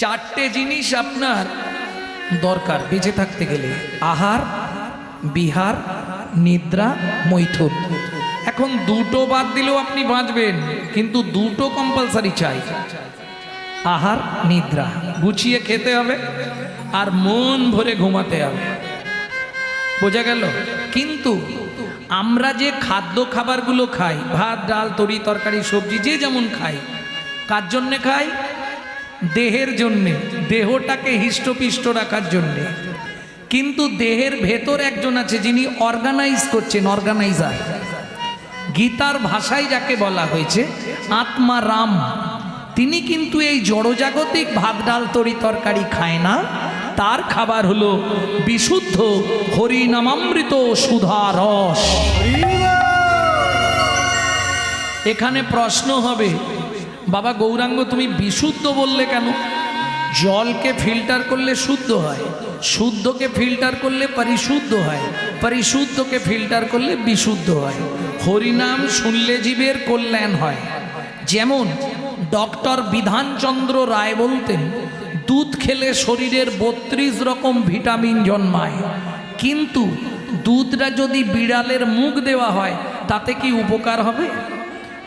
চারটে জিনিস আপনার দরকার বেঁচে থাকতে গেলে: আহার, বিহার, নিদ্রা, মৈথুন। এখন দুটো বাদ দিলেও আপনি বাঁচবেন, কিন্তু দুটো কম্পালসারি চাই। আহার, নিদ্রা গুছিয়ে খেতে হবে, আর মন ভরে ঘুমাতে হবে। বোঝা গেল? কিন্তু আমরা যে খাদ্য খাবারগুলো খাই, ভাত, ডাল, তরি, তরকারি, সবজি, যে যেমন খাই, কার জন্যে খাই? দেহের জন্যে, দেহটাকে হিষ্টপিষ্ট রাখার জন্যে। কিন্তু দেহের ভেতর একজন আছে যিনি অর্গানাইজ করছেন, অর্গানাইজার। গীতার ভাষায় যাকে বলা হয়েছে আত্মা রাম, তিনি কিন্তু এই জড়জাগতিক ভাত, ডাল, তরি, তরকারি খায় না। তার খাবার হলো বিশুদ্ধ হরিনামামৃত সুধা রস। এখানে প্রশ্ন হবে, বাবা গৌরাঙ্গ তুমি বিশুদ্ধ বললে কেন? জলকে ফিল্টার করলে শুদ্ধ হয়, শুদ্ধকে ফিল্টার করলে পরিশুদ্ধ হয়, পরিশুদ্ধকে ফিল্টার করলে বিশুদ্ধ হয়। হরিনাম শুনলে জীবের কল্যাণ হয়। যেমন ডক্টর বিধানচন্দ্র রায় বলতেন, দুধ খেলে শরীরের 32 রকম ভিটামিন জন্মায়, কিন্তু দুধটা যদি বিড়ালের মুখ দেওয়া হয় তাতে কি উপকার হবে?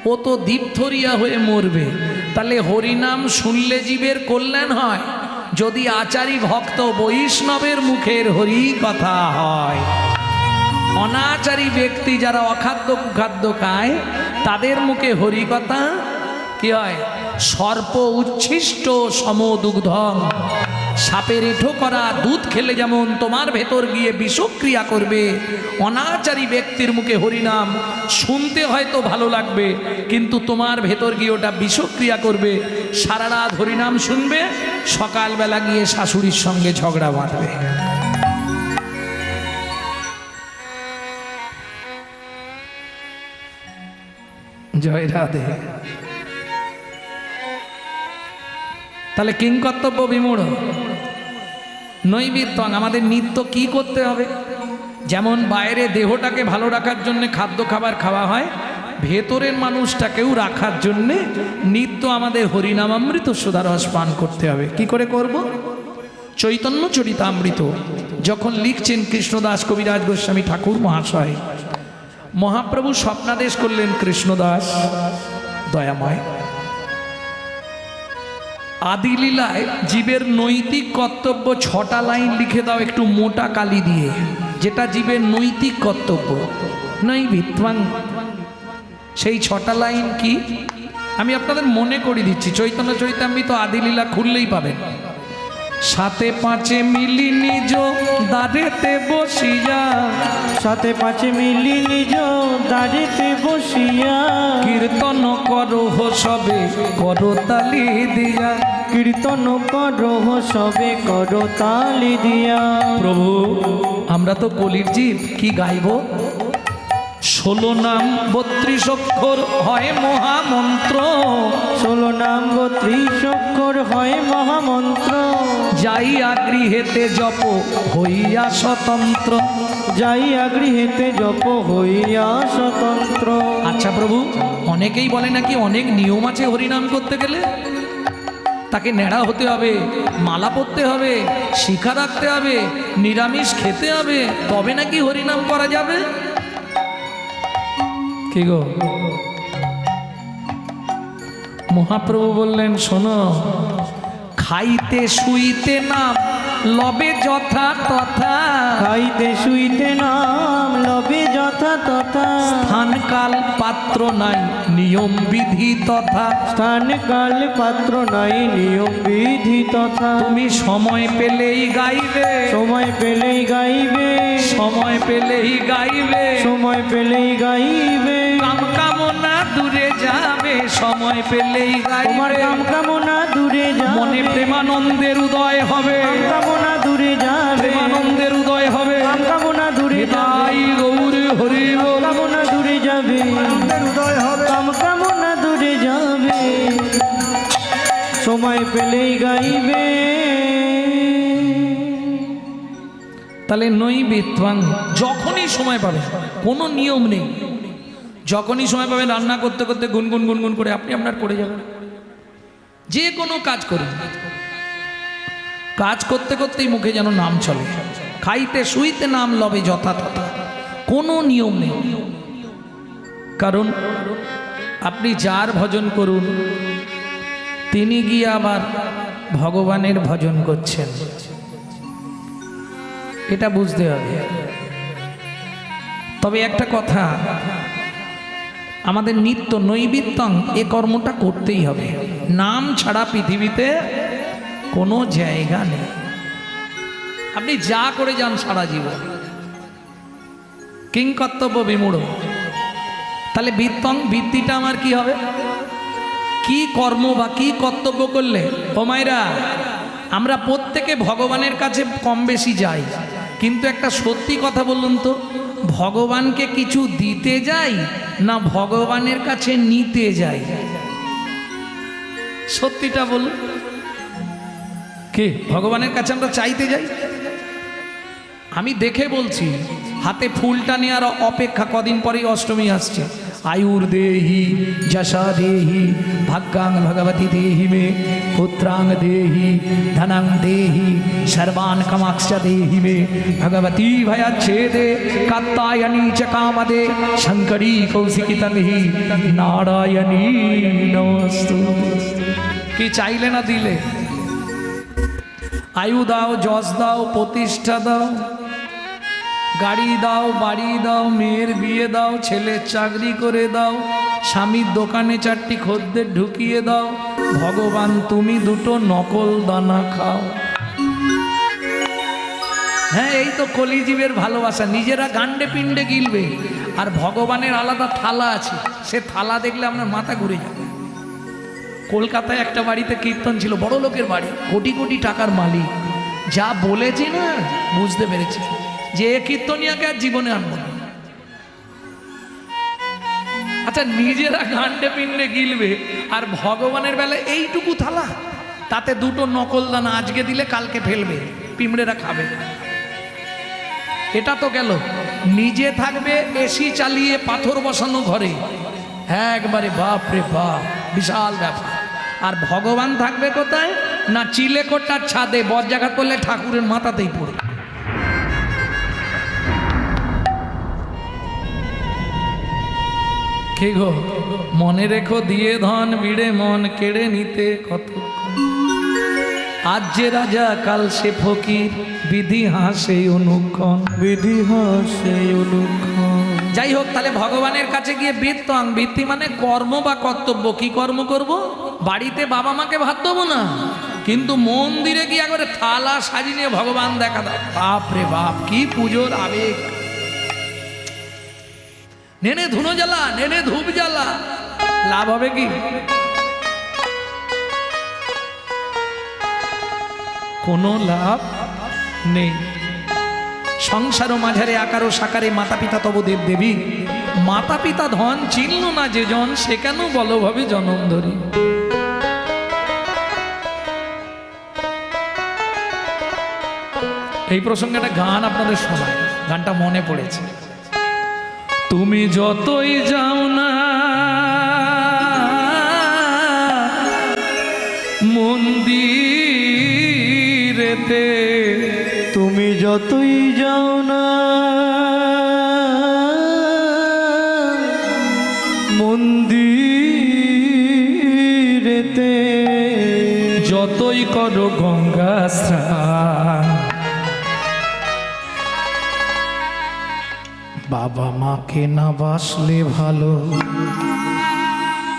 ও তো দীপথরিয়া হয়ে মরবে। তাহলে হরিনাম শুনলে জীবের কল্যাণ হয় যদি আচারী ভক্ত বৈষ্ণবের মুখের হরি কথা হয়। অনাচারী ব্যক্তি যারা অখাদ্য কুখাদ্য খায় তাদের মুখে হরি কথা কি হয়? সর্প উচ্ছিষ্ট সমদুগ্ধং। সাপের এঁঠো করা দুধ খেলে যেমন তোমার ভেতর গিয়ে বিষক্রিয়া করবে, অনাচারী ব্যক্তির মুখে হরিনাম শুনতে হয়তো ভালো লাগবে, কিন্তু তোমার ভেতর গিয়ে ওটা বিষক্রিয়া করবে। সারা রাত হরিনাম শুনবে, সকালবেলা গিয়ে শাশুড়ির সঙ্গে ঝগড়া বাঁধবে। জয় রাধে। তাহলে কিং কর্তব্য বিমূঢ় নৈবেদ্যং। আমাদের নিত্য কি করতে হবে? যেমন বাইরে দেহটাকে ভালো রাখার জন্য খাদ্য খাবার খাওয়া হয়, ভেতরের মানুষটাকেও রাখার জন্যে নিত্য আমাদের হরিনামামৃত সুধারস পান করতে হবে। কি করে করব? চৈতন্য চরিতামৃত যখন লিখছেন কৃষ্ণদাস কবিরাজ গোস্বামী ঠাকুর মহাশয়, মহাপ্রভু স্বপ্নাদেশ করলেন, কৃষ্ণদাস দয়াময়, আদিলীলায় জীবের নৈতিক কর্তব্য 6টা লাইন লিখে দাও একটু মোটা কালি দিয়ে, যেটা জীবের নৈতিক কর্তব্য। নৈবিত্বাং। সেই 6টা লাইন কি আমি আপনাদের মনে করে দিচ্ছি। চৈতন্য চরিতামৃত আদিলীলা খুললেই পাবেন। সাথে পাঁচে মিলি নিজ দাঁড়েতে বসিয়া, সাথে পাঁচে মিলি নিজ দাঁড়েতে বসিয়া, কীর্তন করহ সবে করতালি দিয়া, কীর্তন করহ সবে করতালি দিয়া। প্রভু আমরা তো কলির জীব, কি গাইব? 16 নাম 32 অক্ষর হয় মহামন্ত্র, 16 নাম 32 অক্ষর হয় মহামন্ত্র। যাইয়া গৃহেতে জপ হইয়া স্বতন্ত্র, যাইয়া গৃহেতে জপ হইয়া স্বতন্ত্র। আচ্ছা প্রভু, অনেকেই বলে নাকি অনেক নিয়ম আছে হরিনাম করতে গেলে, তাকে নেড়া হতে হবে, মালা পরতে হবে, শিখা রাখতে হবে, নিরামিষ খেতে হবে, তবে নাকি হরিনাম করা যাবে। কি গো? মহাপ্রভু বললেন, শোনো, খাইতে শুইতে নাম লবে যথা তথা, খাইতে শুইতে নাম লবে যথা তথা, স্থান কাল পাত্র নাই নিয়ম বিধি তথা, স্থান কাল পাত্র নাই নিয়ম বিধি তথা। তুমি সময় পেলেই গাইবে, সময় পেলেই গাইবে, সময় পেলেই গাইবে, সময় পেলেই গাইবে। কাম কামনা দূরে যাবে, সময় পেলেই তোমার গাইবে। কাম কামনা দূরে যাবে, মনে প্রেমানন্দের উদয় হবে, কাম কামনা দূরে যাবে, প্রেমানন্দের উদয় হবে। কাম কামনা দূরে যাবে, তাই গৌর হরি বল। কামনা দূরে যাবে, উদয় হবে। কাম কামনা দূরে যাবে, সময় পেলেই গাইবে। তাহলে নৈবেদ্যাং, যখনই সময় পাবে, কোনো নিয়ম নেই, যখনই সময় পাবেন রান্না করতে করতে গুনগুন গুনগুন করে আপনি আপনার করে যাবেন। যে কোনো কাজ করুন, কাজ করতে করতেই মুখে যেন নাম চলে, খাইতে শুইতে নাম লবে যথাতথা, কোনো নিয়ম নেই। কারণ আপনি যার ভজন করুন তিনি গিয়ে আবার ভগবানের ভজন করছেন, এটা বুঝতে হবে। তবে একটা কথা, আমাদের নিত্য নৈবিত্তং এ কর্মটা করতেই হবে। নাম ছাড়া পৃথিবীতে কোনো জায়গা নেই। আপনি যা করে যান সারা জীবন, কিং কর্তব্য বিমূঢ়। তাহলে বৃত্তং, বৃত্তিটা আমার কি হবে? কি কর্ম বা কি কর্তব্য করলে? ও মায়েরা, আমরা প্রত্যেকে ভগবানের কাছে কম বেশি যাই, কিন্তু একটা সত্যি কথা বলুন তো, ভগবানকে কিছু দিতে যাই না ভগবানের কাছে নিতে যাই? সত্যিটা বলুন, কে ভগবানের কাছে আমরা চাইতে যাই? আমি দেখে বলছি, হাতে ফুলটা নেওয়ার অপেক্ষা, কদিন পরেই অষ্টমী আসছে। আয়ুর দেহি যশা দেহি ভাগ্যাং ভগবতী দেহি মে পুত্রাং দেহি ধনাং দেহি সর্বান কামাক্ষ দেহি মে ভগবতী ভয়াচ্ছেদে কাত্তায়নী চ কামদে শঙ্করী কৌশিকী তংহি নারায়ণী নমস্তু। কি চাইলে না দিলে? আয়ু দাও, যশ দাও, প্রতিষ্ঠা দাও, গাড়ি দাও, বাড়ি দাও, মেয়ের বিয়ে দাও, ছেলের চাকরি করে দাও, স্বামীর দোকানে 4টি খদ্দের ঢুকিয়ে দাও, ভগবান তুমি দুটো নকল দানা খাও। হ্যাঁ, এই তো কলিজীবের ভালোবাসা। নিজেরা গান্ডে পিণ্ডে গিলবে, আর ভগবানের আলাদা থালা আছে, সে থালা দেখলে আপনার মাথা ঘুরে যাবে। কলকাতায় একটা বাড়িতে কীর্তন ছিল, বড় লোকের বাড়ি, কোটি কোটি টাকার মালিক। যা বলেছি না, বুঝতে পেরেছি যে এ কীর্তনিয়াকে আর জীবনে আনবো না। আচ্ছা, নিজেরা গান্ডে পিণ্ডে গিলবে, আর ভগবানের বেলায় এইটুকু থালা, তাতে দুটো নকল দানা আজকে দিলে কালকে ফেলবে, পিঁমড়েরা খাবে। এটা তো গেল। নিজে থাকবে এসি চালিয়ে, পাথর বসানো ঘরে, হ্যাঁ একবারে বাপ রে বাপ, বিশাল ব্যাপার। আর ভগবান থাকবে কোথায়? না চিলেকোটার ছাদে, বজ্রাঘাত করলে ঠাকুরের মাথাতেই পড়ে। কে গো, মনে রেখো দিয়ে ধন বিড়ে মন কেড়ে নিতে কত। আজ যে রাজা কাল সে ফকির, বিধি হাসে অনুক্ষণ, বিধি হাসে অনুক্ষণ। যাই হোক, তাহলে ভগবানের কাছে গিয়ে বৃত্তং, বৃত্তি মানে কর্ম বা কর্তব্য। কি কর্ম করব? বাড়িতে বাবা মাকে ভাত দেবো না, কিন্তু মন্দিরে গিয়ে একবারে থালা সাজিয়ে নিয়ে ভগবান দেখা দাও। বাপ রে বাপ, কি পুজোর আবেগ! নেনে ধুনো জ্বালা, নেনে ধূপ জ্বালা, লাভ হবে কি? কোনো লাভ নেই। সংসার মাঝারে আকারো সাকারে মাতা পিতা তব দেব দেবী, মাতা পিতা ধন চিনল না যে জন, সে কেন বলভাবে জনম ধরি। এই প্রসঙ্গে একটা গান আপনাদের শোনায়, গানটা মনে পড়েছে। তুমি যতই যাও না মন্দিরেতে, তুমি যতই যাও না মন্দিরেতে, যতই করো গঙ্গা স্নান, বাবা মাকে না বাসলে ভালো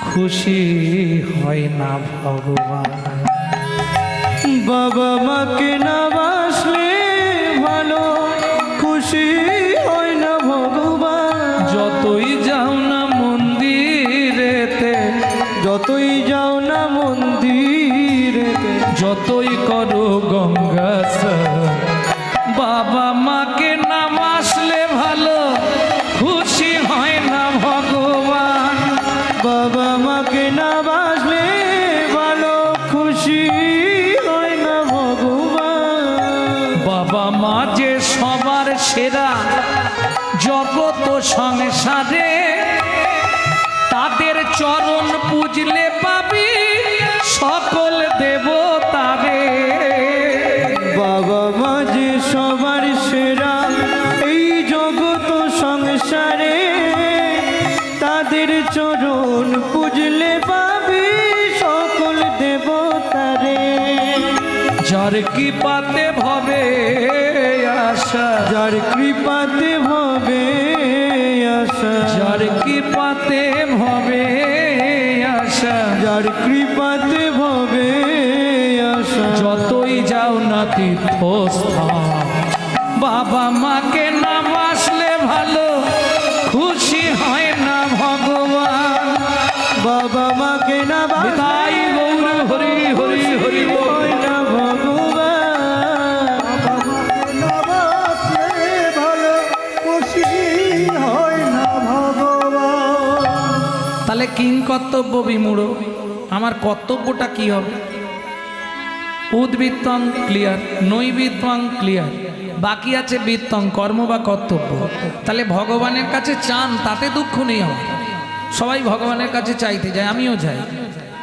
খুশি হয় না ভগবান। বাবা মাকে না বাসলে ভালো খুশি হয় না ভগবান। যতই যাও না মন্দিরেতে, যতই যাও না মন্দিরেতে, যতই করো গঙ্গা স্নান, বাবা মাকে না বাসলে ভালো খুশি হয় না ভগবান। বাবা মাকে না বাসলে ভালো খুশি হয় না ভগবান। বাবা মা যে সবার সেরা জগত সংসারে, তাদের চরণ পুজলে পাবি সকল দেবতারে। যার কৃপাতে ভবে আশা, যার কৃপাতে ভবে আশা, যার কৃপাতে ভবে আশা, যার কৃপাতে ভবে আশা, যতই যাও না তীর্থস্থান, বাবা মাকে না বাসলে ভালো খুশি হয় না ভগবান। বাবা মাকে না তাই গৌর হরি হরি হরি বল। হয় না ভগবান, না বাঁচলে ভালো খুশি হয় না ভগবান। তাহলে কিং কর্তব্য বিমূঢ়, আমার কর্তব্যটা কি হবে? উদ্বৃত্তং ক্লিয়ার, নৈবৃত্তং ক্লিয়ার, বাকি আছে বৃত্তং কর্ম বা কর্তব্য। তাহলে ভগবানের কাছে চান, তাতে দুঃখ নেই আমার। সবাই ভগবানের কাছে চাইতে যায়, আমিও যাই,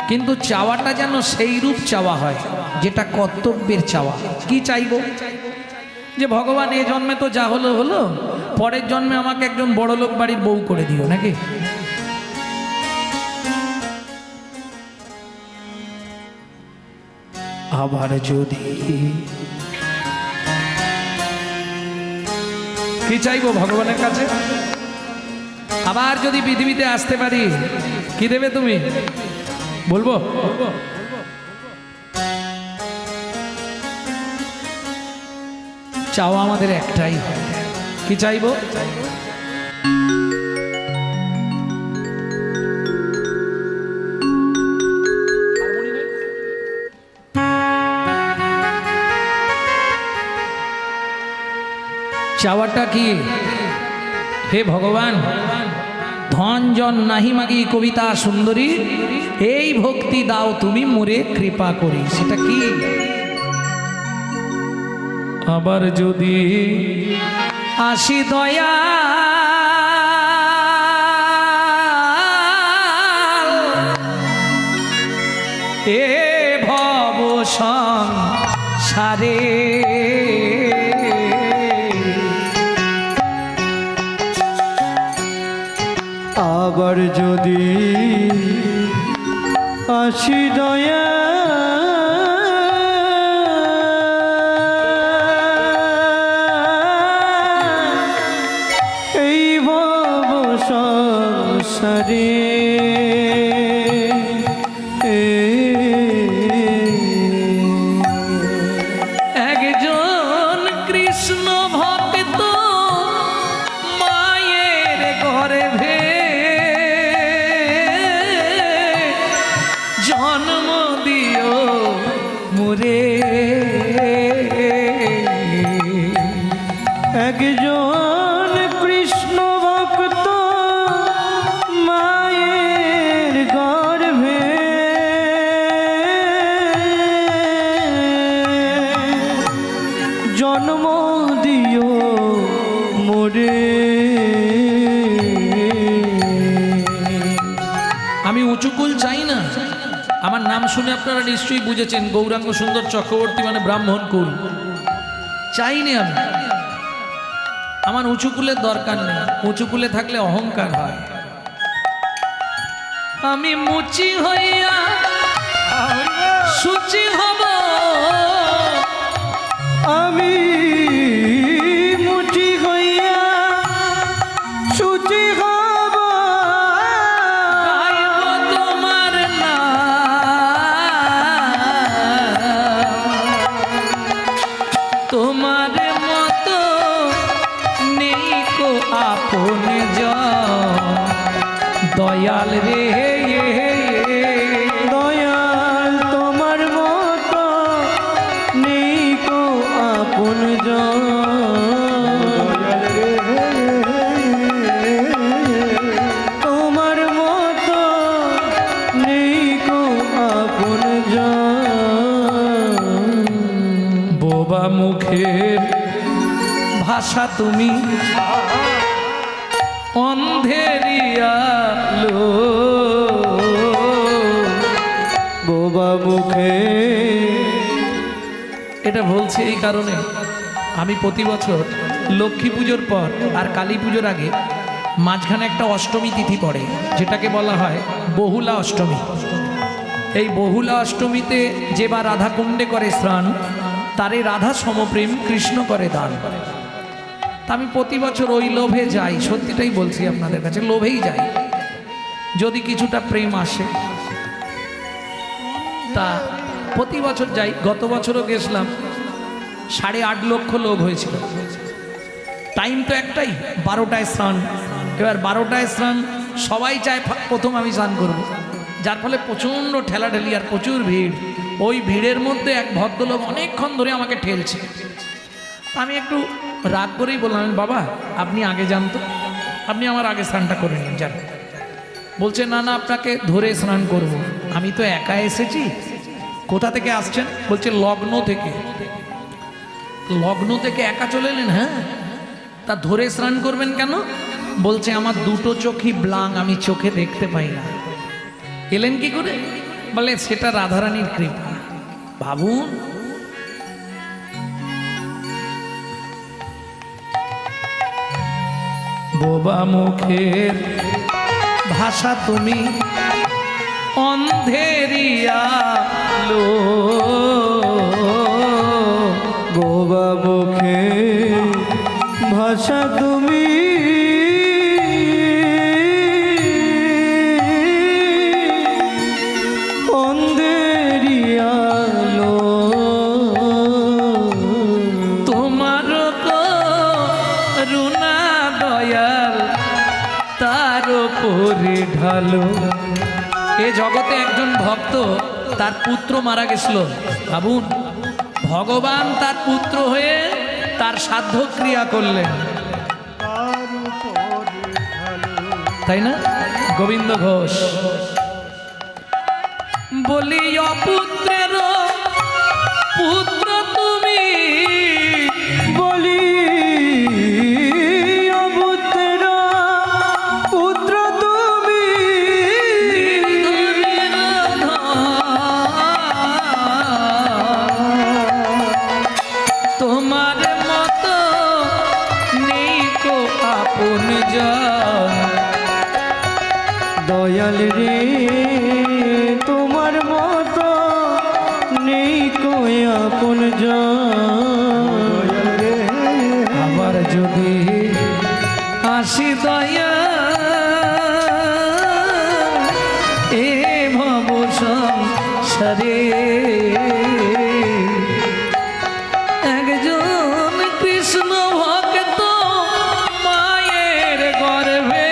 কিন্তু চাওয়াটা যেন সেই রূপ চাওয়া হয় যেটা কর্তব্যের চাওয়া। কি চাইবো? যে ভগবান এ জন্মে তো যা হলো হলো, পরের জন্মে আমাকে একজন বড়লোক বাড়ির বউ করে দিও নাকি। আবার যদি কি চাইবো ভগবানের কাছে? আবার যদি পৃথিবীতে আসতে পারি, কি দেবে তুমি? বলবো চাওয়া আমাদের একটাই হয়। কি চাইবো? চাওয়াটা কি? হে ভগবান, ধন জন নাহি মাগি কবিতা সুন্দরী, এই ভক্তি দাও তুমি মোরে কৃপা করি। সেটা কি? আবার যদি আসি দয়া এ ভব সংসারে, আবার যদি আসি দয়া এই ভব সংসারে, একজন কৃষ্ণ ভক্ত মায়ের গর্ভে জন্ম দিও মোরে, একজন কৃষ্ণ ভক্ত মায়ের গর্ভে জন্ম দিও মোরে। আমি উঁচুকুল চাই না। আমার নাম শুনে আপনারা নিশ্চয়ই বুঝেছেন, গৌরাঙ্গ সুন্দর চক্রবর্তী মানে ব্রাহ্মণ কুল চাইনি আমি। আমার উঁচুকুলের দরকার নেই, উঁচুকুলে থাকলে অহংকার হয়। আমি মুচি হইয়া সুচি হব, আমি মুচি হইয়া সুচি হব, গাইব তোমার নাম, তোমার মতো নেই কো আপন জন, দয়াল রে দয়াল তোমার মতো নেই কো আপন জন, তোমার মতো নেই কো আপন জন। বোবা মুখের ভাষা তুমি অন্ধেরিয়ালো, বোবা মুখে এটা বলছি এই কারণে, আমি প্রতি বছর লক্ষ্মী পুজোর পর আর কালী পুজোর আগে মাঝখানে একটা অষ্টমী তিথি পড়ে, যেটাকে বলা হয় বহুলা অষ্টমী। এই বহুলা অষ্টমীতে যে বা রাধা কুণ্ডে করে স্নান, তারে রাধা সমপ্রেম কৃষ্ণ করে দান। তা আমি প্রতি বছর ওই লোভে যাই, সত্যিটাই বলছি আপনাদের কাছে, লোভেই যাই যদি কিছুটা প্রেম আসে। তা প্রতি বছর যাই, গত বছরও গেছিলাম, 8.5 লক্ষ লোক হয়েছিল। টাইম তো একটাই, 12টায় স্নান। এবার 12টায় স্নান, সবাই চায় প্রথম আমি স্নান করব, যার ফলে প্রচণ্ড ঠেলাঠেলি আর প্রচুর ভিড়। ওই ভিড়ের মধ্যে এক ভদ্রলোক অনেকক্ষণ ধরে আমাকে ঠেলছে। আমি একটু রাগ করেই বললাম, বাবা আপনি আগে যান তো, আপনি আমার আগে স্নানটা করে নিন যান। বলছে না না, আপনাকে ধরে স্নান করব। আমি তো একা এসেছি। কোথা থেকে আসছেন? বলছে লগ্ন থেকে। লগ্ন থেকে একা চলে এলেন? হ্যাঁ। তা ধরে স্নান করবেন কেন? বলছে আমার দুটো চোখই ব্লাং, আমি চোখে দেখতে পাই না। এলেন কি করে? বলে সেটা রাধারানীর কৃপা। ভাবুন, বোবা মুখের ভাষা তুমি, অন্ধেরিয়া লো, বোবা মুখে ভাষা তুমি, অন্ধেরি আলো। তোমার করুণা দয়াল তার উপরে ঢালো। এ জগতে একজন ভক্ত, তার পুত্র মারা গেছিল। ভাবুন, ভগবান তার পুত্র হয়ে তার সাধ্য ক্রিয়া করলেন, তার উপরে ঢালো। তাই না? গোবিন্দ ঘোষ বলি অপুত্রের পুত্র তুমি, বলি অপুত্র পুত্র তুমি, তোমার মতো নেই কো আপন জন। দয়াল রে তোমার মতো নেই কই আপন জন। আবার যদি আসি দয়া এ ভব সংসারে, একজন কৃষ্ণ ভক্ত মায়ের গর্ভে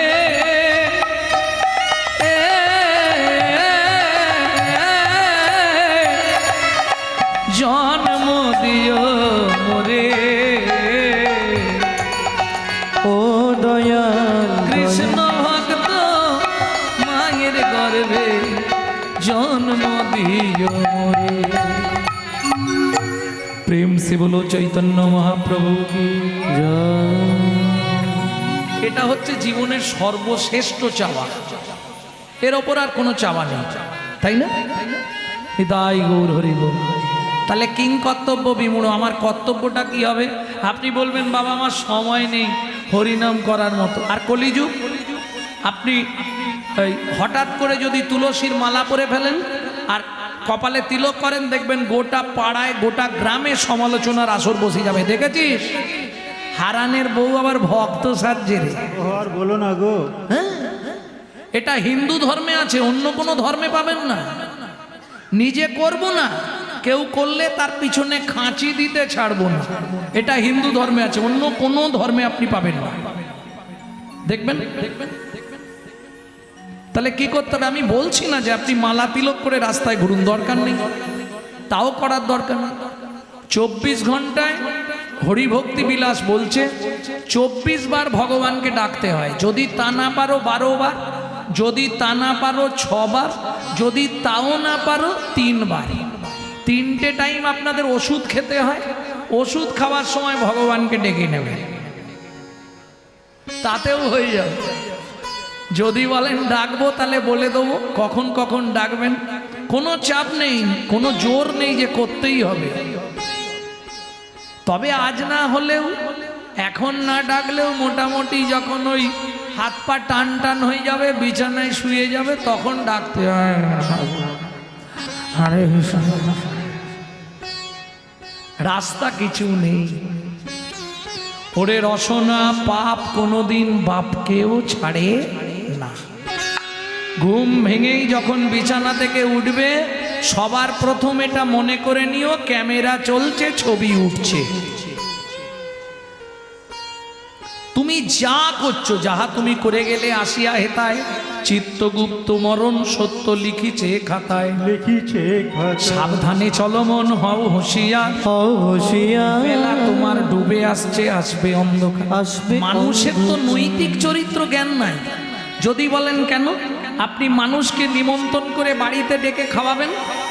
জন্ম দিও মোরে। ও দয়াল কৃষ্ণ ভক্ত মায়ের গর্ভে জন্ম দিও মোরে। প্রেম সে বলো চৈতন্য মহাপ্রভু কি জয়। এটা হচ্ছে জীবনের সর্বশ্রেষ্ঠ চাওয়া, এর ওপর আর কোনো চাওয়া নেই, তাই না? হৃদয় গৌর হরি বল। তাহলে কিং কর্তব্য বিমূঢ়, আমার কর্তব্যটা কি হবে? আপনি বলবেন বাবা আমার সময় নেই হরিনাম করার মতো। আর কলিযুগ, আপনি হঠাৎ করে যদি তুলসীর মালা পরে ফেলেন আর কপালে তিলক করেন, দেখবেন গোটা পাড়ায় গোটা গ্রামে সমালোচনার আসর বসে যাবে। দেখেছিস? হারানের বউ আবার ভক্ত সাজছে রে। আর বলো না গো। হ্যাঁ, এটা হিন্দু ধর্মে আছে, অন্য কোনো ধর্মে পাবেন না। নিজে করব না, কেউ করলে তার পিছনে খাঁচি দিতে ছাড়বো না, এটা হিন্দু ধর্মে আছে, অন্য কোনো ধর্মে আপনি পাবেন না। দেখবেন দেখবেন। তাহলে কি করতে হবে? আমি বলছি না যে আপনি মালা তিলক করে রাস্তায় ঘুরুন, দরকার নেই, তাও করার দরকার নেই। 24 ঘন্টায় হরিভক্তি বিলাস বলছে 24 বার ভগবানকে ডাকতে হয়। যদি তা না পারো 12 বার, যদি তা না পারো 6 বার, যদি তাও না পারো 3 বার। 3টে টাইম আপনাদের ওষুধ খেতে হয়, ওষুধ খাওয়ার সময় ভগবানকে ডেকে নেবেন, তাতেও হয়ে যাবে। যদি বলেন ডাকবো, তাহলে বলে দেবো কখন কখন ডাকবেন, কোনো চাপ নেই, কোনো জোর নেই যে করতেই হবে। তবে আজ না হলেও, এখন না ডাকলেও মোটামুটি যখন ওই হাত পা টান টান হয়ে যাবে, বিছানায় শুয়ে যাবে, তখন ডাকতে হয়। আরে রাস্তা কিছু নেই। ওরে রসনা পাপ কোনোদিন বাপকেও ছাড়ে না। ঘুম ভেঙেই যখন বিছানা থেকে উঠবে সবার প্রথম এটা মনে করে নিও ক্যামেরা চলছে, ছবি উঠছে। তুমি যা করছো, যাহা তুমি করে গেলে আসিয়া হেতায়, চিত্তগুপ্ত মরণ সত্য লিখিছে খাতায়। লিখিছে সাবধানে চলো মন, হও হুঁশিয়ার, বেলা তোমার ডুবে আসছে, আসবে অন্ধকার। আসবে মানুষের তো নৈতিক চরিত্র জ্ঞান নাই। যদি বলেন কেন, আপনি মানুষকে নিমন্ত্রণ করে বাড়িতে ডেকে খাওয়াবেন,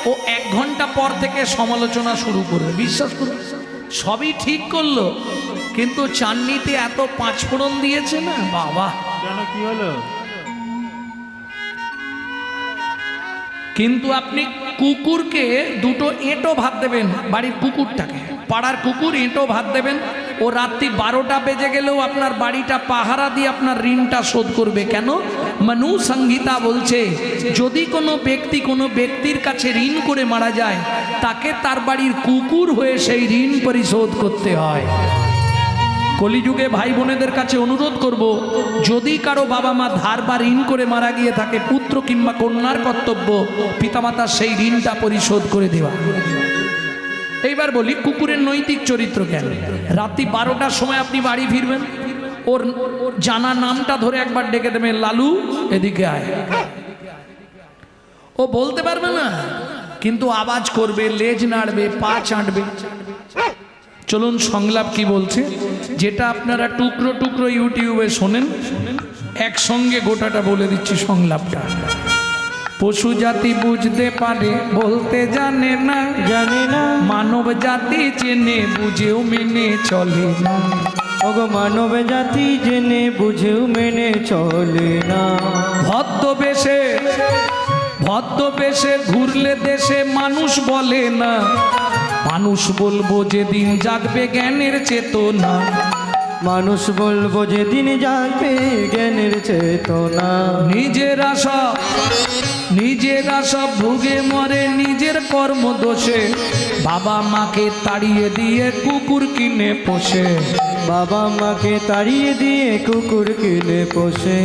ও 1 ঘন্টা পর থেকে সমালোচনা শুরু করবে। বিশ্বাস করুন, সবই ঠিক করলো, কিন্তু চাটনিতে এত 5 ফোড়ন দিয়েছে না বাবা। কেন, কি হলো? কিন্তু আপনি কুকুরকে 2টো এঁটো ভাত দেবেন, বাড়ির কুকুরটাকে, পাড়ার কুকুর, এঁটো ভাত দেবেন, ও রাত্রি 12টা বেজে গেলেও আপনার বাড়িটা পাহারা দিয়ে আপনার ঋণটা শোধ করবে। কেন? মনু সংহিতা বলছে যদি কোনো ব্যক্তি কোনো ব্যক্তির কাছে ঋণ করে মারা যায়, তাকে তার বাড়ির কুকুর হয়ে সেই ঋণ পরিশোধ করতে হয়। কলিযুগে ভাই বোনেদের কাছে অনুরোধ করব, যদি কারো বাবা মা ধার বা ঋণ করে মারা গিয়ে থাকে, পুত্র কিংবা কন্যার কর্তব্য পিতামাতার সেই ঋণটা পরিশোধ করে দেওয়া। এইবার বলি কুকুরের নৈতিক চরিত্র কেন। রাত্রি 12টার সময় আপনি বাড়ি ফিরবেন, ওর জানা নামটা ধরে একবার ডেকে দেবেন, লালু এদিকে আয়। ও বলতে পারবে না, কিন্তু আওয়াজ করবে, লেজ নাড়বে, পা চাটবে। চলুন সংলাপ কি বলছে, যেটা আপনারা টুকরো টুকরো ইউটিউবে শোনেন, একসঙ্গে গোটাটা বলে দিচ্ছি সংলাপটা। পশু জাতি বুঝতে পারে, বলতে জানে না, মানব জাতি চেনে বুঝেও মেনে চলে না। ওগো মানব জাতি জেনে বুঝেও মেনে চলে না। ভদ্রবেশে ঘুরলে দেশে মানুষ বলে না, মানুষ বলবো যেদিন জাগবে জ্ঞানের চেতনা। মানুষ বলবো যেদিন জাগবে জ্ঞানের চেতনা। নিজেরা সব ভুগে মরে নিজের কর্ম দোষে, বাবা মাকে তাড়িয়ে দিয়ে কুকুর কিনে পোষে। বাবা মাকে তাড়িয়ে দিয়ে কুকুর কিনে পোষে।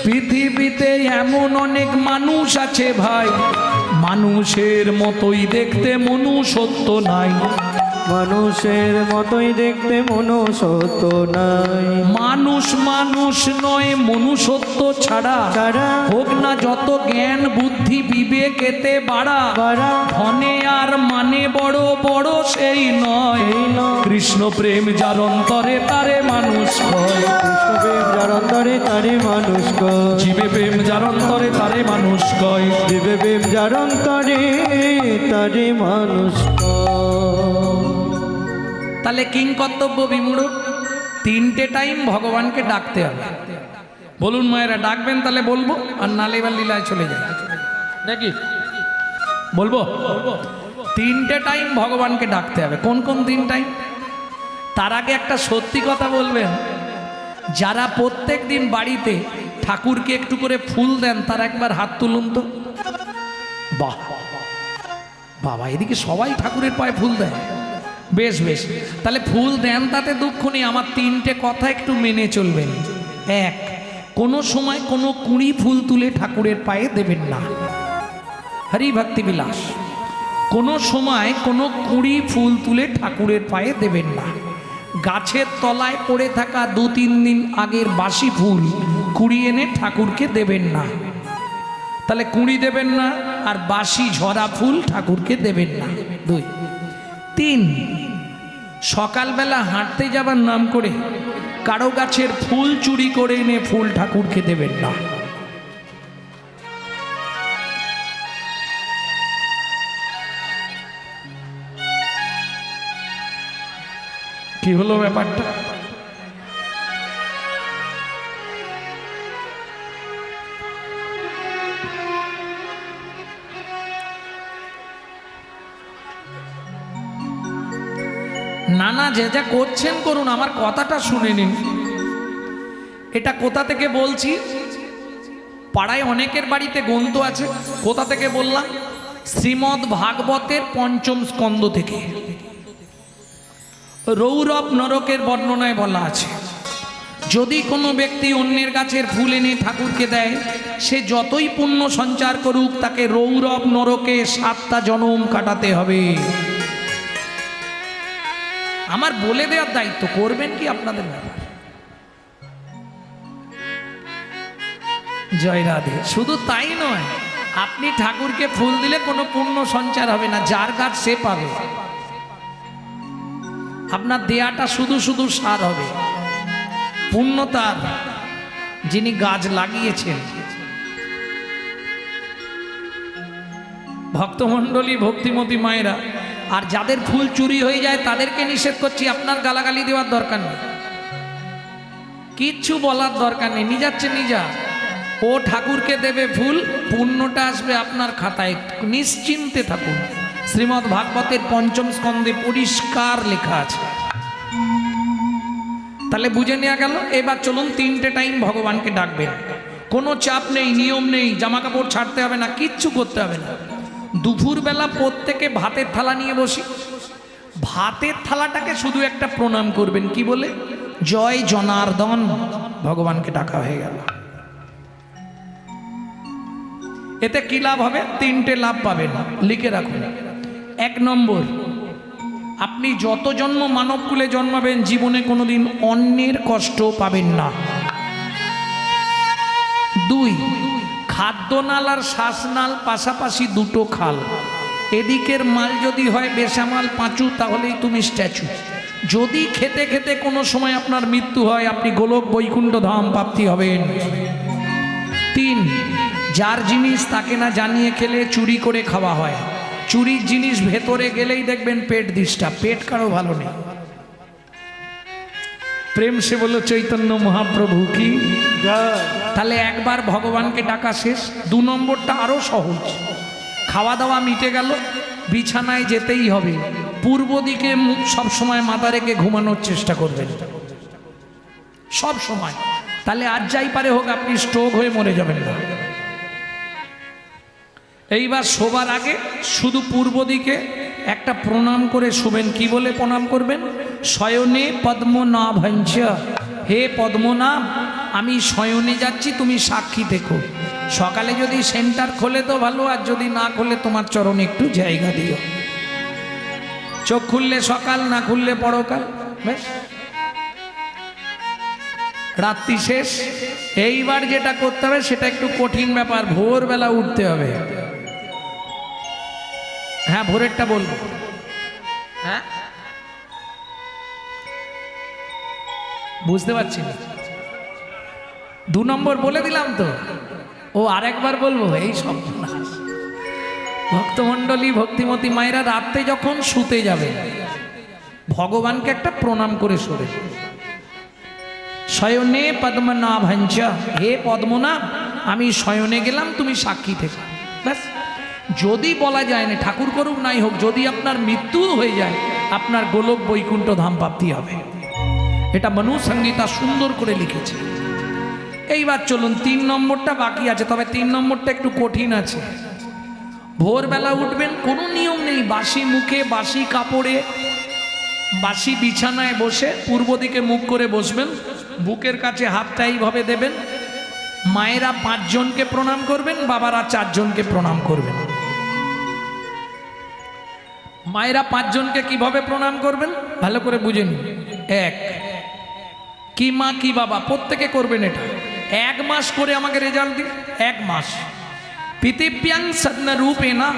পৃথিবীতে এমন অনেক মানুষ আছে ভাই, মানুষের মতোই দেখতে মনুষ্যত্ব নাই। মানুষের মতোই দেখতে মনুষ্যত্ব নাই। মানুষ নয়, মনুষ্যত্ব ছাড়া হোক না যত জ্ঞান বুদ্ধি বিবেক এতে বাড়া। ধনে আর মানে বড় বড় সেই নয়, কৃষ্ণ প্রেম যার অন্তরে তারে মানুষ কয়। কৃষ্ণ প্রেম যার অন্তরে তারে মানুষ কয়। জীবে প্রেম যার অন্তরে তারে মানুষ কয়। জীবে প্রেম যার অন্তরে তারে মানুষ কয়। তাহলে কিং কর্তব্য বিমূঢ়, 3টে টাইম ভগবানকে ডাকতে হবে। বলুন মায়েরা, ডাকবেন তাহলে বলবো, আর নালে বা লীলায় চলে যায় নাকি বলবো। 3টে টাইম ভগবানকে ডাকতে হবে। কোন কোন 3 টাইম? তার আগে একটা সত্যি কথা বলবেন, যারা প্রত্যেক দিন বাড়িতে ঠাকুরকে একটু করে ফুল দেন, তারা একবার হাত তুলুন তো। বাহ বাবা, এদিকে সবাই ঠাকুরের পায়ে ফুল দেয়। বেশ, তাহলে ফুল দেন তাতে দুঃখ নেই। আমার 3টে কথা একটু মেনে চলবেন। 1, কোনো সময় কোনো কুঁড়ি ফুল তুলে ঠাকুরের পায়ে দেবেন না, হরি ভক্তি বিলাস। কোনো সময় কোনো কুঁড়ি ফুল তুলে ঠাকুরের পায়ে দেবেন না। গাছের তলায় পড়ে থাকা 2-3 দিন আগের বাসি ফুল কুড়ি এনে ঠাকুরকে দেবেন না। তাহলে কুঁড়ি দেবেন না, আর বাসি ঝরা ফুল ঠাকুরকে দেবেন না। 2, 3, সকালবেলা হাঁটতে যাবার নাম করে কারো গাছের ফুল চুরি করে এনে ফুল ঠাকুরকে দেবেন না। কি হলো ব্যাপারটা? নানা যে যা করছেন করুন, আমার কথাটা শুনে নিন। এটা কোথা থেকে বলছি? পাড়ায় অনেকের বাড়িতে গ্রন্থ আছে, কোথা থেকে বললাম? শ্রীমদ্ ভাগবতের ৫ম স্কন্ধ থেকে। রৌরব নরকের বর্ণনায় বলা আছে, যদি কোনো ব্যক্তি অন্যের গাছের ফুল এনে ঠাকুরকে দেয়, সে যতই পুণ্য সঞ্চার করুক তাকে রৌরব নরকে ৭টা জনম কাটাতে হবে। আমার বলে দেওয়ার দায়িত্ব, করবেন কি আপনাদের ব্যাপার। জয় রাধে। শুধু তাই নয়, আপনি ঠাকুরকে ফুল দিলে কোনো পুণ্য সঞ্চার হবে না, যার গাছ সে পাবে। আপনার দেয়াটা শুধু শুধু সার হবে, পুণ্য তার যিনি গাছ লাগিয়েছেন। ভক্তমণ্ডলী, ভক্তিমতী মায়েরা, আর যাদের ফুল চুরি হয়ে যায় তাদেরকে নিষেধ করছি, আপনার গালাগালি দেওয়ার দরকার নেই, কিচ্ছু বলার দরকার নেই, নিজাচ্ছে নিজা। ও ঠাকুরকে দেবে ফুল, পুণ্যটা আসবে আপনার খাতায়, নিশ্চিন্তে থাকুন। শ্রীমদ্ ভাগবতের ৫ম স্কন্ধে পরিষ্কার লেখা আছে। তাহলে বুঝে নেওয়া গেল। এবার চলুন 3টে টাইম ভগবানকে ডাকবেন, কোনো চাপ নেই, নিয়ম নেই, জামা কাপড় ছাড়তে হবে না, কিচ্ছু করতে হবে না। দুপুরবেলা প্রত্যেকে ভাতের থালা নিয়ে বসি, ভাতের থালাটাকে শুধু একটা প্রণাম করবেন, কি বলে? জয় জনার্দন। ভগবানকে ডাকা হয়ে গেল। এতে কি লাভ হবে? 3টে লাভ পাবেন, লিখে রাখুন। 1 নম্বর, আপনি যত জন্ম মানবকুলে জন্মাবেন জীবনে কোনোদিন অন্যের কষ্ট পাবেন না। 2, খাদ্যনাল আর শ্বাসনাল পাশাপাশি দুটো খাল, এদিকের মাল যদি হয় বেসামাল পাঁচু, তাহলেই তুমি স্ট্যাচু। যদি খেতে খেতে কোনো সময় আপনার মৃত্যু হয়, আপনি গোলক বৈকুণ্ঠ ধাম প্রাপ্তি হবেন। 3, যার জিনিস তাকে না জানিয়ে খেলে চুরি করে খাওয়া হয়, চুরির জিনিস ভেতরে গেলেই দেখবেন পেট ডিস্টার্ব, পেট কারো ভালো নেই। প্রেম সে বলো চৈতন্য মহাপ্রভু কি। তাহলে একবার ভগবানকে ডাকা শেষ। 2 নম্বরটা আরো সহজ, খাওয়া দাওয়া মিটে গেল, বিছানায় যেতেই হবে, পূর্ব দিকে মুখ সবসময় মাথা রেখে ঘুমানোর চেষ্টা করবেন সব সময়। তাহলে আজ যাই পারে হোক আপনি স্ট্রোক হয়ে মরে যাবেন না। এইবার শোবার আগে শুধু পূর্ব দিকে একটা প্রণাম করে শোবেন। কি বলে প্রণাম করবেন? শয়নে পদ্মনাভঞ্চ, হে পদ্মনাভ আমি শয়নে যাচ্ছি, তুমি সাক্ষী দেখো। সকালে যদি সেন্টার খোলে তো ভালো, আর যদি না খোলে তোমার চরণে একটু জায়গা দিও। চোখ খুললে সকাল, না খুললে পরকাল, বেশ রাত্রি শেষ। এইবার যেটা করতে হবে সেটা একটু কঠিন ব্যাপার, ভোরবেলা উঠতে হবে। হ্যাঁ, ভোরেরটা বলবো। হ্যাঁ, বুঝতে পারছি না। 2 নম্বর বলে দিলাম তো, ও আরেকবার বলবো। এই সব ভক্তমণ্ডলী, ভক্তিমতী মায়েরা, রাতে যখন শুতে যাবে ভগবানকে একটা প্রণাম করে শোবে। শয়নে পদ্মনাভঞ্চ, হে পদ্মনাভ আমি শয়নে গেলাম, তুমি সাক্ষী থেকে। ব্যাস। যদি বলা যায় না, ঠাকুর করুক নাই হোক, যদি আপনার মৃত্যু হয়ে যায় আপনার গোলক বৈকুণ্ঠ ধাম প্রাপ্তি হবে। এটা মনু সংহিতা সুন্দর করে লিখেছে। এইবার চলুন 3 নম্বরটা বাকি আছে, তবে 3 নম্বরটা একটু কঠিন আছে। ভোরবেলা উঠবেন, কোনো নিয়ম নেই, বাসি মুখে, বাসি কাপড়ে, বাসি বিছানায় বসে পূর্ব দিকে মুখ করে বসবেন, বুকের কাছে হাতটা এইভাবে দেবেন। মায়েরা 5 জনকে প্রণাম করবেন, বাবারা 4 জনকে প্রণাম করবেন। মায়েরা 5 জনকে কিভাবে প্রণাম করবেন ভালো করে বুঝে নিন। 1, কি মা কি বাবা প্রত্যেকে করবেন এটা। 1 মাস করে আমাকে রেজাল্ট দিন। 1 মাস। পৃথিব্যাং সদনা রূপে না,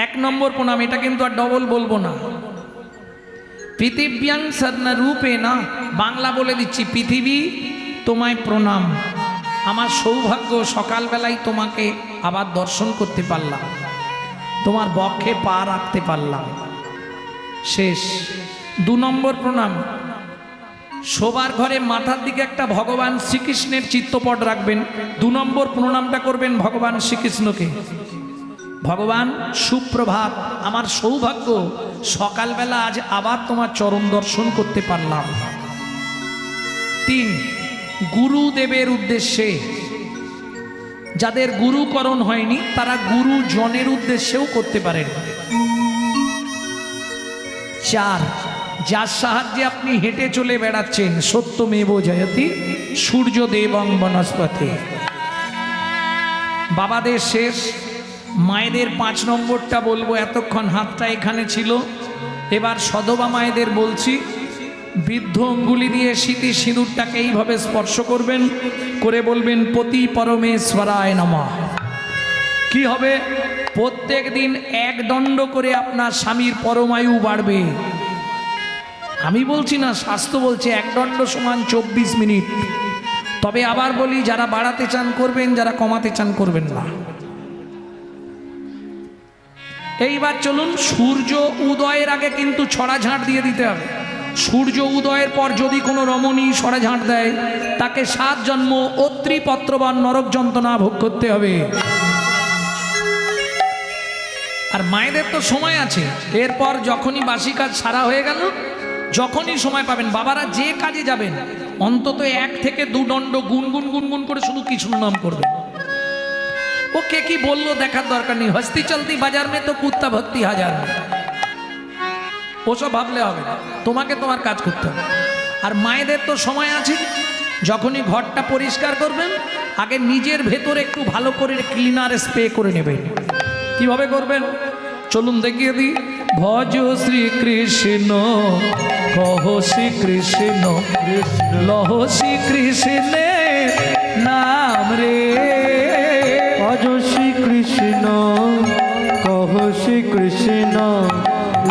1 নম্বর প্রণাম। এটা কিন্তু আর ডবল বলবো না। পৃথিব্যাং সদনা রূপে না, বাংলা বলে দিচ্ছি, পৃথিবী তোমায় প্রণাম। আমার সৌভাগ্য সকালবেলায় তোমাকে আবার দর্শন করতে পারলাম, তোমার বক্ষে পা রাখতে পারলাম। শেষ। 2 নম্বর প্রণাম, শোবার ঘরে মাথার দিকে একটা ভগবান শ্রীকৃষ্ণের চিত্রপট রাখবেন। 2 নম্বর প্রণামটা করবেন ভগবান শ্রীকৃষ্ণকে। ভগবান সুপ্রভাত, আমার সৌভাগ্য সকালবেলা আজ আবার তোমার চরণ দর্শন করতে পারলাম। 3, গুরুদেবের উদ্দেশ্যে যাদের গুরুকরণ হয়নি তারা গুরুজনের উদ্দেশ্যেও করতে পারেন। 4, যার সাহায্যে আপনি হেঁটে চলে বেড়াচ্ছেন, সত্যমেব জয়তি সূর্যদেবং বনস্পতি। বাবাদের শেষ, মায়েদের 5 নম্বরটা বলবো, এতক্ষণ হাতটা এখানে ছিল। এবার সধবা মায়েদের বলছি, বৃদ্ধ অঙ্গুলি দিয়ে স্মৃতি সিঁদুরটাকে এইভাবে স্পর্শ করবেন, করে বলবেন পতি পরমেশ্বরায় নমঃ। কি হবে? প্রত্যেক দিন 1 দণ্ড করে আপনার স্বামীর পরমায়ু বাড়বে। আমি বলছি না, শাস্ত্র বলছে 1 দণ্ড সমান 24 মিনিট। তবে আবার বলি, যারা বাড়াতে চান করবেন, যারা কমাতে চান করবেন না। এইবার চলুন, সূর্য উদয়ের আগে কিন্তু ছড়া ঝাঁট দিয়ে দিতে হবে। সূর্য উদয়ের পর যদি কোনো রমণী ছড়া ঝাঁট দেয়, তাকে 7 জন্ম অত্রিপত্রবান নরক যন্ত্রণা ভোগ করতে হবে। আর মায়েদের তো সময় আছে, এরপর যখনই বাসি কাজ সারা হয়ে গেল, যখনই সময় পাবেন, বাবারা যে কাজে যাবেন অন্তত 1 থেকে 2 দণ্ড গুনগুন গুনগুন করে শুধু কৃষ্ণ নাম করবেন। ও কে কি বললো দেখার দরকার নেই। হস্তি চলতি বাজার মে তো কুত্তা ভক্তি হাজার, ওসব ভাবলে হবে না, তোমাকে তোমার কাজ করতে হবে। আর মায়েদের তো সময় আছে, যখনই ঘরটা পরিষ্কার করবেন আগে নিজের ভেতরে একটু ভালো করে ক্লিনার স্প্রে করে নেবেন। কিভাবে করবেন চলুন দেখিয়ে দিই। ভজ শ্রীকৃষ্ণ কহ শ্রীকৃষ্ণ লহ শ্রীকৃষ্ণে নাম রে। ভজ শ্রীকৃষ্ণ কহ শ্রীকৃষ্ণ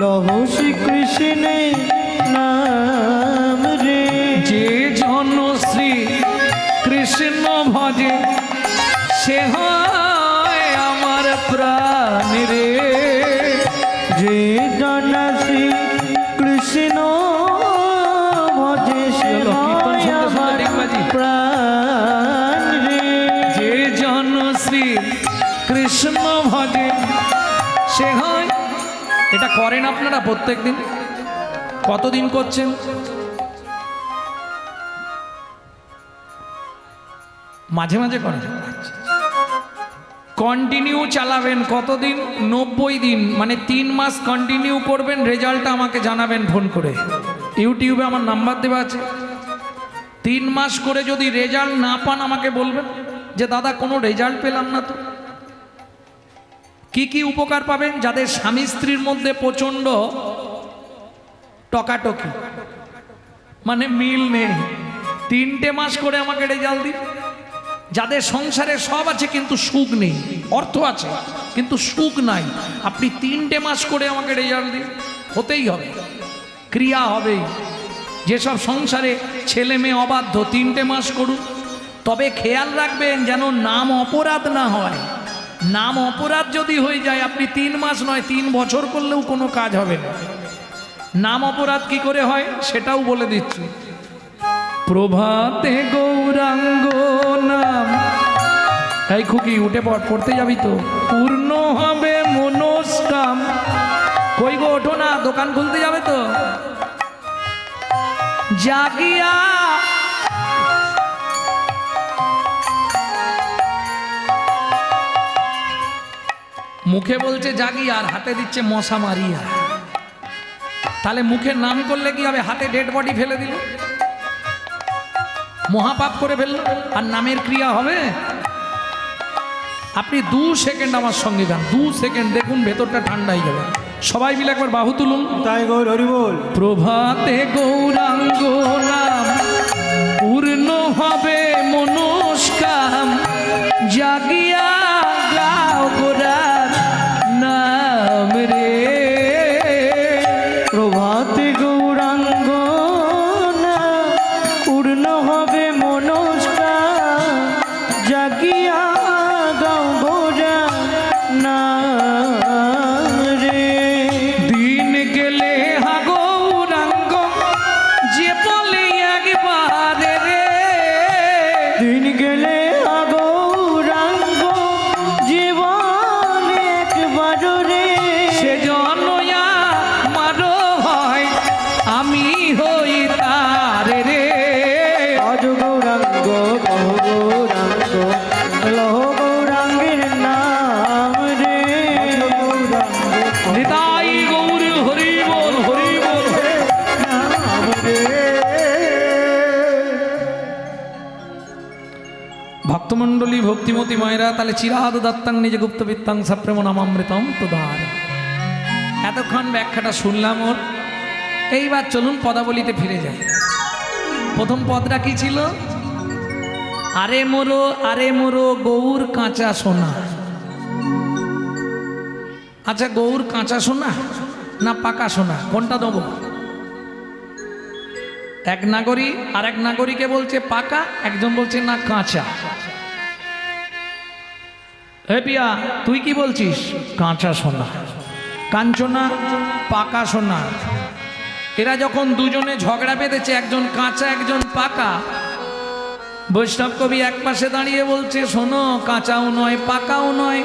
লহ শ্রীকৃষ্ণে নাম রে। যে জন শ্রী কৃষ্ণ ভজে সে হয় আমার প্রাণ রে। যে জন শ্রী কৃষ্ণ ভজে সে হয় আমার প্রাণ রে। যে জন শ্রী কৃষ্ণ ভজে সে হয়। এটা করেন আপনারা প্রত্যেক দিন? কতদিন করছেন? মাঝে মাঝে করেন? কন্টিনিউ চালাবেন কতদিন? 90 দিন, মানে 3 মাস কন্টিনিউ করবেন। রেজাল্টটা আমাকে জানাবেন ফোন করে। ইউটিউবে আমার নাম্বার দেওয়া আছে। 3 মাস করে যদি রেজাল্ট না পান আমাকে বলবেন যে দাদা কোনো রেজাল্ট পেলাম না। তো কি কি উপকার পাবেন? যাদের স্বামী স্ত্রীর মধ্যে প্রচণ্ড টকাটকি, মানে মিল নেই, 3টে মাস করে আমাকে রেজাল্ট দিন। যাদের সংসারে সব আছে কিন্তু সুখ নেই, অর্থ আছে কিন্তু সুখ নাই, আপনি 3টে মাস করে আমাকে রেজাল্ট দিন। হতেই হবে, ক্রিয়া হবেই। যেসব সংসারে ছেলে মেয়ে অবাধ্য, 3টে মাস করুন। তবে খেয়াল রাখবেন যেন নাম অপরাধ না হয়। নাম অপরাধ যদি হয়ে যায়, আপনি 3 মাস নয় 3 বছর করলেও কোনো কাজ হবে না। নাম অপরাধ কি করে হয় সেটাও বলে দিচ্ছি। প্রভাতে গৌরাঙ্গ নাম, এই খুকি উঠে পড়তে যাবি তো? পূর্ণ হবে মনস্কাম। কই গো ওঠো না, দোকান খুলতে যাবে তো? জাগিয়া মুখে বলছে জাগি, আর হাতে দিচ্ছে মশা মারিয়া। তাহলে মুখে নাম করলে কি হবে? হাতে ডেড বডি ফেলে দিল, মহাপাপ করে ফেলল, আর নামের ক্রিয়া হবে? আপনি 2 সেকেন্ড আমার সঙ্গে গান, 2 সেকেন্ড দেখুন, ভেতরটা ঠান্ডা হয়ে যাবে। সবাই মিলে একবার বাহু তুলুন। তাই গৌর হরি বল। প্রভাতে গৌরাঙ্গ নাম, পূর্ণ হবে মনস্কাম। জাগিয়া গাও গোরার নাম রে। প্রভাতে গৌরাঙ্গ নাম, পূর্ণ হবে মনস্কাম। জাগিয়া গাও গোরার নাম রে। দিন গেলে হা গৌরাঙ্গ যে বলে একবার রে। দিন গেলে গৌরাঙ্গ জীবন ভক্তিমতী মায়েরা, তাহলে চিরাদ দত্তাং নিজ গুপ্তবিত্তাং সপ্রেম নামামৃতম তোদার। এতক্ষণ ব্যাখ্যাটা শুনলাম ওর। এইবার চলুন পদাবলিতে ফিরে যাই। প্রথম পদটা কি ছিল? আরে মোরো গৌর কাঁচা সোনা। আচ্ছা, গৌর কাঁচা সোনা না পাকা সোনা, কোনটা দেবো? এক নাগরী আর এক নাগরীকে বলছে পাকা, একজন বলছে না কাঁচা। হে পিয়া, তুই কি বলছিস? কাঁচা সোনা। কাঞ্চনা পাকা সোনা। এরা যখন দুজনে ঝগড়া বেঁধেছে, একজন কাঁচা একজন পাকা, বৈষ্ণব কবি এক পাশে দাঁড়িয়ে বলছে শোনো, কাঁচাও নয় পাকাও নয়,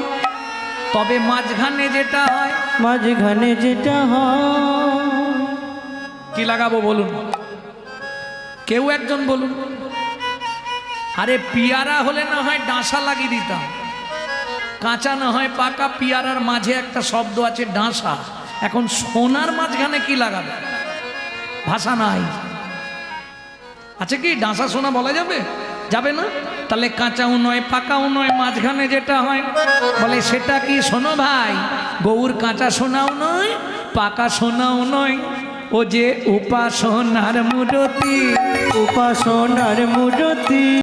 তবে মাঝখানে যেটা হয়। মাঝখানে যেটা হয় কি লাগাবো বলুন? কেউ একজন বলুন। আরে পিয়ারা হলে না হয় ডাঁসা লাগিয়ে দিতাম, কাঁচা না হয় পাকা, পিয়ারার মাঝে একটা শব্দ আছে ডাঁসা। এখন সোনার মাঝখানে কি লাগাবে? ভাষা নাই। আচ্ছা, কি ডাঁসা সোনা বলা যাবে? যাবে না। তাহলে কাঁচাও নয় পাকাও নয়, মাঝখানে যেটা হয়, বলে সেটা কি? শোনো ভাই, গৌর কাঁচা সোনাও নয় পাকা সোনাও নয়, ও যে উপাসনার মূরতি। উপাসনার মূরতি।